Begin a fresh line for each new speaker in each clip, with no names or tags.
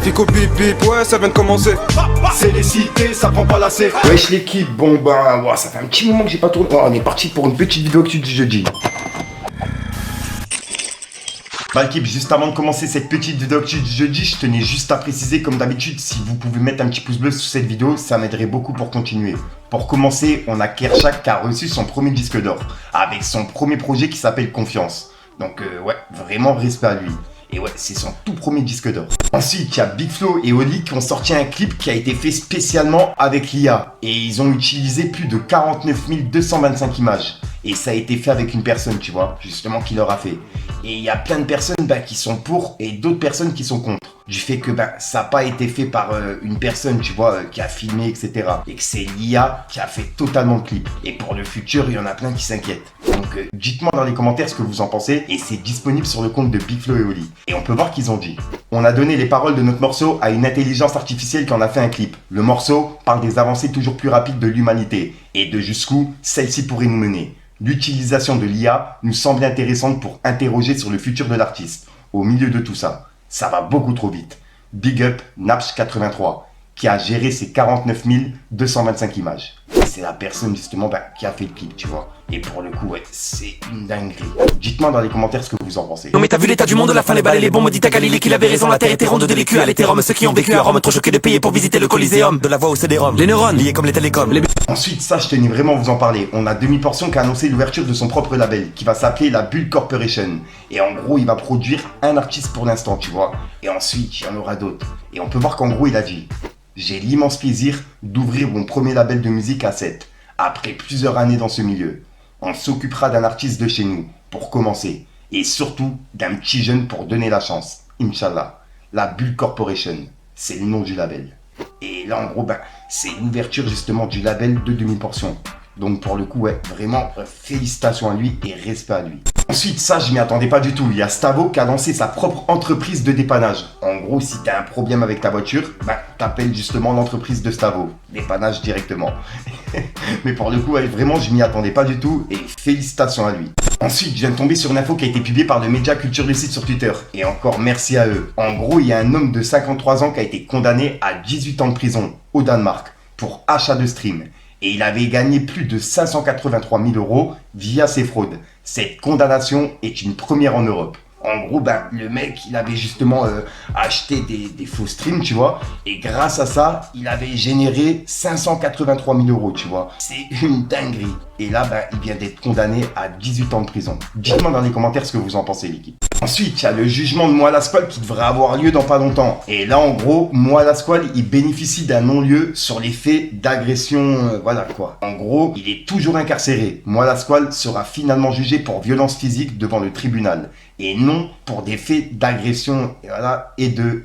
Fico bip bip, ouais ça vient de commencer.
C'est les cités, ça prend pas la C.
Wesh l'équipe, bon ben, ça fait un petit moment que j'ai pas tourné. On est parti pour une petite vidéo actu du jeudi. Bah l'équipe, juste avant de commencer cette petite vidéo actu du jeudi, je tenais juste à préciser comme d'habitude, si vous pouvez mettre un petit pouce bleu sur cette vidéo, ça m'aiderait beaucoup pour continuer. Pour commencer, on a Kershak qui a reçu son premier disque d'or, avec son premier projet qui s'appelle Confiance. Donc ouais, vraiment respect à lui. Et ouais, c'est son tout premier disque d'or. Ensuite, il y a Big Flo et Oli qui ont sorti un clip qui a été fait spécialement avec l'IA. Et ils ont utilisé plus de 49 225 images. Et ça a été fait avec une personne, tu vois, justement, qui leur a fait. Et il y a plein de personnes qui sont pour et d'autres personnes qui sont contre. Du fait que ça n'a pas été fait par une personne, tu vois, qui a filmé, etc. Et que c'est l'IA qui a fait totalement le clip. Et pour le futur, il y en a plein qui s'inquiètent. Donc dites-moi dans les commentaires ce que vous en pensez. Et c'est disponible sur le compte de Big Flo et Oli. Et on peut voir qu'ils ont dit. On a donné les paroles de notre morceau à une intelligence artificielle qui en a fait un clip. Le morceau parle des avancées toujours plus rapides de l'humanité. Et de jusqu'où celle-ci pourrait nous mener. L'utilisation de l'IA nous semble intéressante pour interroger sur le futur de l'artiste. Au milieu de tout ça, ça va beaucoup trop vite. Big up Naps83 qui a géré ces 49 225 images. C'est la personne justement qui a fait le clip, tu vois. Et pour le coup, ouais, c'est une dinguerie. Dites-moi dans les commentaires ce que vous en pensez.
Non mais t'as vu l'état du monde, la fin les balais, les bombes, dit à Galilée qu'il avait raison, la terre était ronde de l'écu, à l'été Rome, ceux qui ont vécu à Rome, trop choqués de payer pour visiter le Coliseum, de la voix au CD-ROM, les neurones, liés comme les télécoms,
Ensuite, ça je tenais vraiment à vous en parler. On a Demi-Portion qui a annoncé l'ouverture de son propre label, qui va s'appeler la Bull Corporation. Et en gros, il va produire un artiste pour l'instant, tu vois. Et ensuite, il y en aura d'autres. Et on peut voir qu'en gros, il a dit: j'ai l'immense plaisir d'ouvrir mon premier label de musique à 7, après plusieurs années dans ce milieu. On s'occupera d'un artiste de chez nous, pour commencer. Et surtout, d'un petit jeune pour donner la chance. Inch'Allah. La Bull Corporation, c'est le nom du label. Et là, en gros, c'est l'ouverture justement du label de Demi-Portion. Donc pour le coup, ouais, vraiment, félicitations à lui et respect à lui. Ensuite, ça, je m'y attendais pas du tout. Il y a Stavo qui a lancé sa propre entreprise de dépannage. En gros, si tu as un problème avec ta voiture, t'appelles justement l'entreprise de Stavo. Dépannage directement. Mais pour le coup, ouais, vraiment, je m'y attendais pas du tout et félicitations à lui. Ensuite, je viens de tomber sur une info qui a été publiée par le média Culture Lucide sur Twitter. Et encore merci à eux. En gros, il y a un homme de 53 ans qui a été condamné à 18 ans de prison au Danemark pour achat de stream. Et il avait gagné plus de 583 000 € via ses fraudes. Cette condamnation est une première en Europe. En gros, le mec, il avait justement acheté des faux streams, tu vois. Et grâce à ça, il avait généré 583 000 €, tu vois. C'est une dinguerie. Et là, il vient d'être condamné à 18 ans de prison. Dites-moi dans les commentaires ce que vous en pensez, l'équipe. Ensuite, il y a le jugement de Moi la Squale qui devrait avoir lieu dans pas longtemps. Et là, en gros, Moi la Squale, il bénéficie d'un non-lieu sur les faits d'agression, voilà quoi. En gros, il est toujours incarcéré. Moi la Squale sera finalement jugé pour violence physique devant le tribunal. Et non pour des faits d'agression,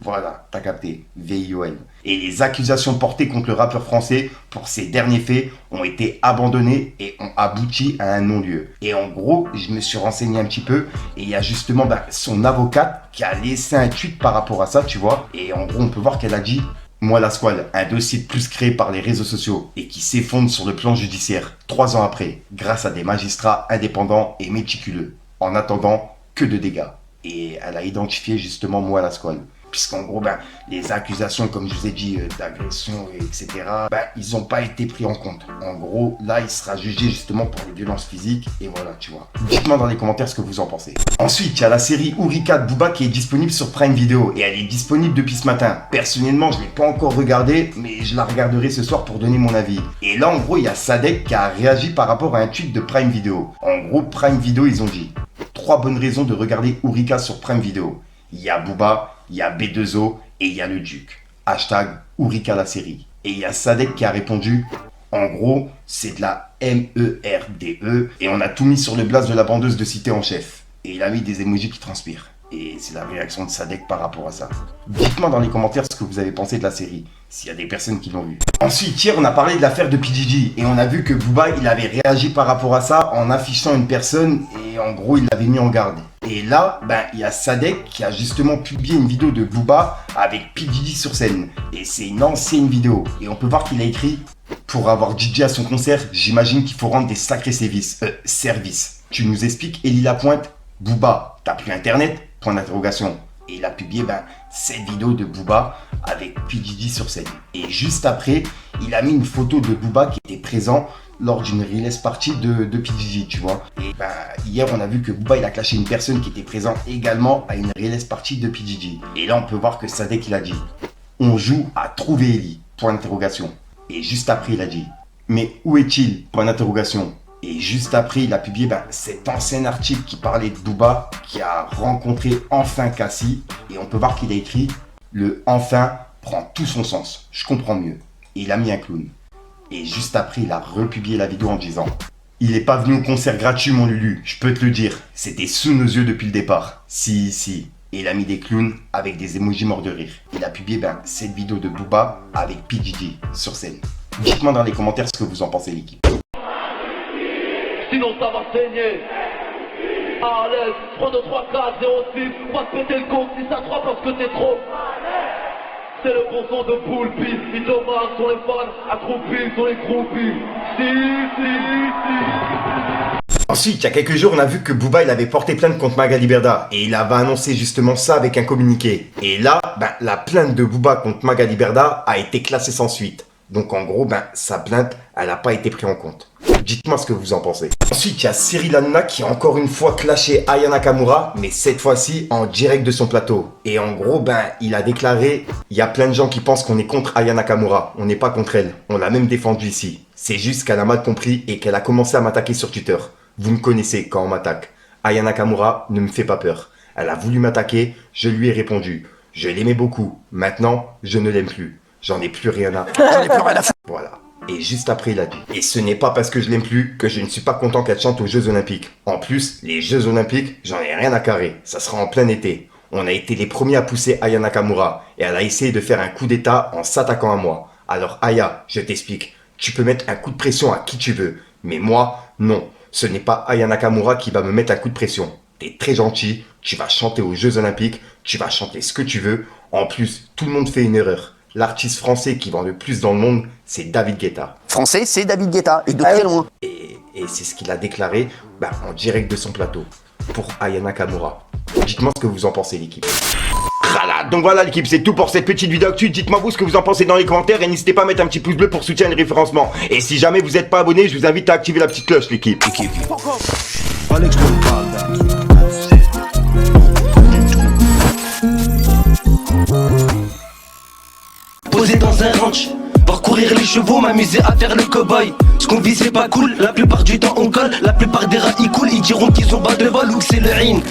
voilà, t'as capté, VIOL. Et les accusations portées contre le rappeur français pour ces derniers faits ont été abandonnées et ont abouti à un non-lieu. Et en gros, je me suis renseigné un petit peu et il y a justement son avocate qui a laissé un tweet par rapport à ça, tu vois. Et en gros, on peut voir qu'elle a dit: Moi la Squale, un dossier de plus créé par les réseaux sociaux et qui s'effondre sur le plan judiciaire 3 ans après, grâce à des magistrats indépendants et méticuleux. En attendant, que de dégâts. Et elle a identifié justement Moi la Squale. Puisqu'en gros, les accusations, comme je vous ai dit, d'agression, etc., ils n'ont pas été pris en compte. En gros, là, il sera jugé justement pour les violences physiques, et voilà, tu vois. Dites-moi dans les commentaires ce que vous en pensez. Ensuite, il y a la série Ourika de Booba qui est disponible sur Prime Video, et elle est disponible depuis ce matin. Personnellement, je ne l'ai pas encore regardée, mais je la regarderai ce soir pour donner mon avis. Et là, en gros, il y a Sadek qui a réagi par rapport à un tweet de Prime Video. En gros, Prime Video, ils ont dit: 3 bonnes raisons de regarder Ourika sur Prime Video. Il y a Booba, il y a B2O et il y a le Duc. Hashtag Ourika la série. Et il y a Sadek qui a répondu: en gros, c'est de la MERDE et on a tout mis sur le blast de la bandeuse de Cité en Chef. Et il a mis des emojis qui transpirent. Et c'est la réaction de Sadek par rapport à ça. Dites-moi dans les commentaires ce que vous avez pensé de la série, s'il y a des personnes qui l'ont vu. Ensuite, hier, on a parlé de l'affaire de P. Diddy et on a vu que Booba, il avait réagi par rapport à ça en affichant une personne et en gros, il l'avait mis en garde. Et là, il y a Sadek qui a justement publié une vidéo de Booba avec P. Diddy sur scène. Et c'est une ancienne vidéo. Et on peut voir qu'il a écrit: pour avoir DJ à son concert, j'imagine qu'il faut rendre des sacrés services. Tu nous expliques, Elie Lapointe? Booba, t'as plus internet? Point d'interrogation. Et il a publié cette vidéo de Booba avec P. Diddy sur scène. Et juste après, il a mis une photo de Booba qui était présent lors d'une release party de P. Diddy, tu vois. Et hier, on a vu que Booba, il a clashé une personne qui était présente également à une release party de P. Diddy. Et là, on peut voir que Sadek, il a dit « On joue à trouver Eli », point d'interrogation. Et juste après, il a dit « Mais où est-il ?» point d'interrogation. Et juste après, il a publié cet ancien article qui parlait de Booba, qui a rencontré enfin Cassie. Et on peut voir qu'il a écrit « Le enfin prend tout son sens, je comprends mieux ». Et il a mis un clown. Et juste après, il a republié la vidéo en disant « Il est pas venu au concert gratuit, mon Lulu, je peux te le dire. C'était sous nos yeux depuis le départ. Si. » Et il a mis des clowns avec des emojis morts de rire. Il a publié cette vidéo de Booba avec P. Diddy sur scène. Dites-moi dans les commentaires ce que vous en pensez, l'équipe.
Sinon ça va saigner. À l'aise, 3, 2, 3, 4, 0, 6. Pas te péter le compte si ça 3 parce que t'es trop. C'est le bon son de Poulpi. Ils te marquent sur les fans, accroupis sur les croupis. Si.
Ensuite, il y a quelques jours, on a vu que Booba il avait porté plainte contre Magali Berda. Et il avait annoncé justement ça avec un communiqué. Et là, la plainte de Booba contre Magali Berda a été classée sans suite. Donc en gros, sa plainte, elle n'a pas été prise en compte. Dites-moi ce que vous en pensez. Ensuite, il y a Cyril Hanouna qui a encore une fois clashé Aya Nakamura, mais cette fois-ci en direct de son plateau. Et en gros, il a déclaré, il y a plein de gens qui pensent qu'on est contre Aya Nakamura. On n'est pas contre elle. On l'a même défendue ici. C'est juste qu'elle a mal compris et qu'elle a commencé à m'attaquer sur Twitter. Vous me connaissez quand on m'attaque. Aya Nakamura ne me fait pas peur. Elle a voulu m'attaquer, je lui ai répondu. Je l'aimais beaucoup. Maintenant, je ne l'aime plus. J'en ai plus rien à foutre. Voilà. Et juste après, il a dit « Et ce n'est pas parce que je l'aime plus que je ne suis pas content qu'elle chante aux Jeux Olympiques. En plus, les Jeux Olympiques, j'en ai rien à carrer. Ça sera en plein été. On a été les premiers à pousser Aya Nakamura et elle a essayé de faire un coup d'état en s'attaquant à moi. Alors Aya, je t'explique. Tu peux mettre un coup de pression à qui tu veux. Mais moi, non. Ce n'est pas Aya Nakamura qui va me mettre un coup de pression. T'es très gentil, tu vas chanter aux Jeux Olympiques, tu vas chanter ce que tu veux. En plus, tout le monde fait une erreur. L'artiste français qui vend le plus dans le monde, c'est David Guetta.
Français, c'est David Guetta, et de très loin.
Et c'est ce qu'il a déclaré en direct de son plateau pour Aya Nakamura. Dites-moi ce que vous en pensez, l'équipe. Voilà, donc voilà l'équipe, c'est tout pour cette petite vidéo actu. Dites-moi vous ce que vous en pensez dans les commentaires et n'hésitez pas à mettre un petit pouce bleu pour soutenir le référencement. Et si jamais vous n'êtes pas abonné, je vous invite à activer la petite cloche, l'équipe.
Posé dans un ranch, parcourir les chevaux, m'amuser à faire le cow-boy. Ce qu'on vit c'est pas cool, la plupart du temps on colle. La plupart des rats ils coulent, ils diront qu'ils ont bas de vol ou que c'est le ring.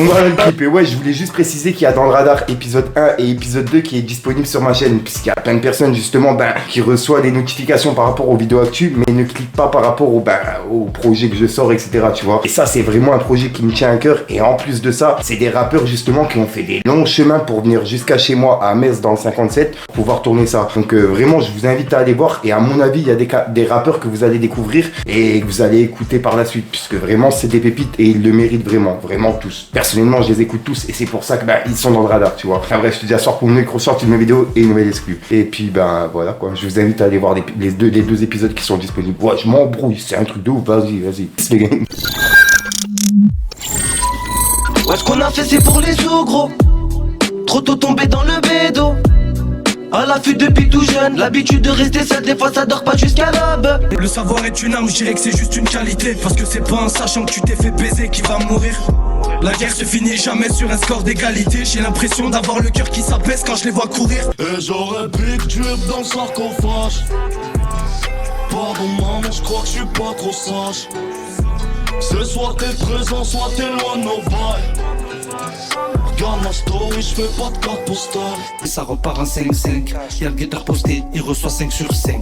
Voilà l'équipe, et ouais, je voulais juste préciser qu'il y a dans le radar épisode 1 et épisode 2 qui est disponible sur ma chaîne, puisqu'il y a plein de personnes justement qui reçoivent des notifications par rapport aux vidéos actu, mais ne cliquent pas par rapport au projet que je sors, etc. Tu vois. Et ça, c'est vraiment un projet qui me tient à cœur, et en plus de ça, c'est des rappeurs justement qui ont fait des longs chemins pour venir jusqu'à chez moi à Metz dans le 57 pour pouvoir tourner ça. Donc vraiment, je vous invite à aller voir, et à mon avis, il y a des rappeurs que vous allez découvrir et que vous allez écouter par la suite, puisque vraiment, c'est des pépites et ils le méritent vraiment tous. Personnellement, je les écoute tous et c'est pour ça que ils sont dans le radar, tu vois. Enfin bref, je te dis à soir pour une Microsoft, une nouvelle vidéo et une nouvelle exclue. Et puis voilà quoi, je vous invite à aller voir les deux épisodes qui sont disponibles. Ouais, je m'embrouille, c'est un truc de ouf, vas-y.
Ouais, ce qu'on a fait c'est pour les sous gros. Trop tôt tombé dans le bédo. À l'affût depuis tout jeune, l'habitude de rester seul, des fois ça dort pas jusqu'à l'aube.
Le savoir est une arme, je dirais que c'est juste une qualité. Parce que c'est pas en sachant que tu t'es fait baiser qui va mourir. La guerre se finit jamais sur un score d'égalité. J'ai l'impression d'avoir le cœur qui s'apaise quand je les vois courir.
Et j'aurais pu que tu es dans le sarcophage. Pardon maman, je crois que je suis pas trop sage. Ce soir t'es présent, soit t'es loin de nos bails. Regarde ma story, je fais pas de carte postale.
Et ça repart en 5-5. Y'a le guetteur posté, il reçoit 5 sur 5.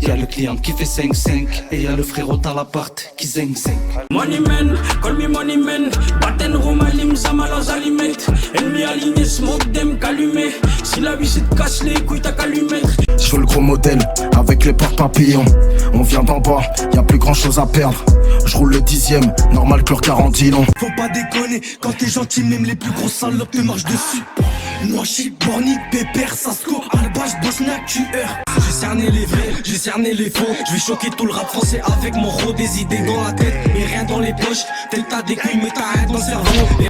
Y'a le client qui fait 5-5. Et y'a le frérot à l'appart qui zing-zing.
Money man, call me money man. Batten Romalim, Zamalos aliment. Ennemi aligné, smoke dem qu'allumé. Si la vie c'est de casse les couilles, t'as qu'à lui mettre.
Je veux le gros modèle, avec les portes papillons. On vient d'en bas, y'a plus grand chose à perdre. Je roule le 10ème, normal que leur 40 long. Faut pas déconner, quand t'es gentil, même les plus grosses salopes te marchent dessus. Moi j'suis Borny, Pépère, Sasco, Albache, Bosnac, tueur. J'ai cerné les vrais, j'ai cerné les faux. Je vais choquer tout le rap français avec mon ro. Des idées dans la tête, mais rien dans les poches. Tel t'as des couilles, mais t'as rien dans le cerveau.